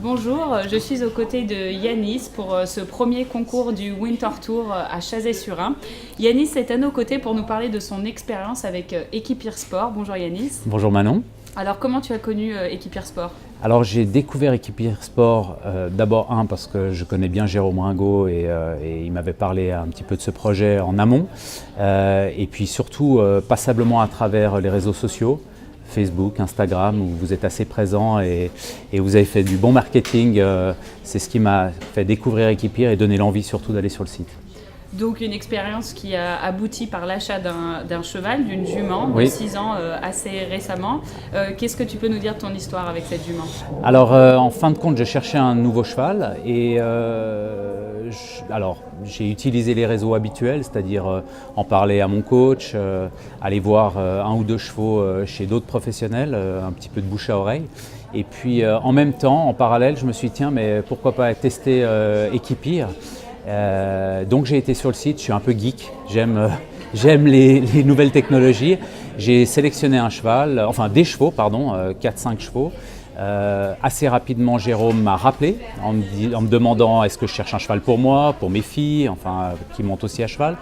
Bonjour, je suis aux côtés de Yanis pour ce premier concours du Winter Tour à Chazay-sur-Ain. Yanis est à nos côtés pour nous parler de son expérience avec Équipir Sport. Bonjour Yanis. Bonjour Manon. Alors comment tu as connu Équipir Sport ? Alors j'ai découvert Équipir Sport d'abord parce que je connais bien Jérôme Ringot et il m'avait parlé un petit peu de ce projet en amont et puis surtout passablement à travers les réseaux sociaux. Facebook, Instagram, où vous êtes assez présent et vous avez fait du bon marketing. C'est ce qui m'a fait découvrir Équipir et donner l'envie surtout d'aller sur le site. Donc une expérience qui a abouti par l'achat d'un cheval, d'une jument de Oui. 6 ans assez récemment. Qu'est-ce que tu peux nous dire de ton histoire avec cette jument ? Alors en fin de compte, je cherchais un nouveau cheval et j'ai utilisé les réseaux habituels, c'est-à-dire en parler à mon coach, aller voir un ou deux chevaux chez d'autres professionnels, un petit peu de bouche à oreille. Et puis en même temps, en parallèle, je me suis dit tiens, mais pourquoi pas tester Équipir. Donc j'ai été sur le site, je suis un peu geek, j'aime les nouvelles technologies. J'ai sélectionné des chevaux, 4-5 chevaux. Assez rapidement, Jérôme m'a rappelé en me demandant est-ce que je cherche un cheval pour moi, pour mes filles, qui montent aussi à cheval.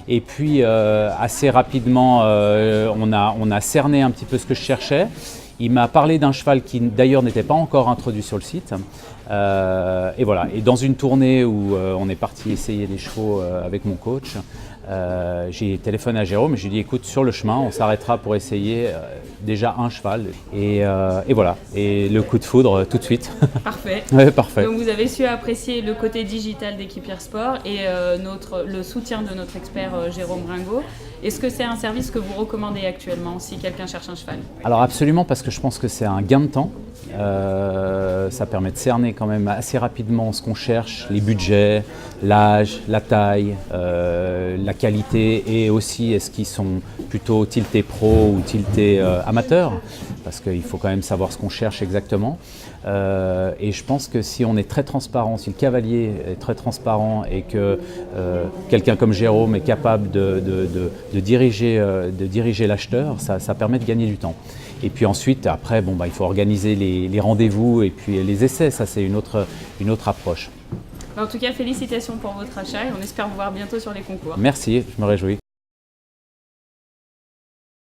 Et puis assez rapidement, on a cerné un petit peu ce que je cherchais. Il m'a parlé d'un cheval qui d'ailleurs n'était pas encore introduit sur le site. Et voilà. Et dans une tournée où on est parti essayer les chevaux avec mon coach, j'ai téléphoné à Jérôme et j'ai dit écoute, sur le chemin, on s'arrêtera pour essayer déjà un cheval. Et voilà. Et le coup de foudre tout de suite. Parfait. Ouais, parfait. Donc vous avez su apprécier le côté digital d'Équipir Sport et le soutien de notre expert Jérôme Ringot. Est-ce que c'est un service que vous recommandez actuellement si quelqu'un cherche un cheval ? Alors absolument, parce que je pense que c'est un gain de temps. Ça permet de cerner quand même assez rapidement ce qu'on cherche, les budgets, l'âge, la taille, la qualité et aussi est-ce qu'ils sont plutôt tiltés pro ou tiltés amateurs, parce qu'il faut quand même savoir ce qu'on cherche exactement. Et je pense que si on est très transparent, si le cavalier est très transparent et que quelqu'un comme Jérôme est capable de diriger l'acheteur, ça permet de gagner du temps. Et puis ensuite, après, il faut organiser les rendez-vous et puis les essais, ça c'est une autre approche. En tout cas, félicitations pour votre achat et on espère vous voir bientôt sur les concours. Merci, je me réjouis.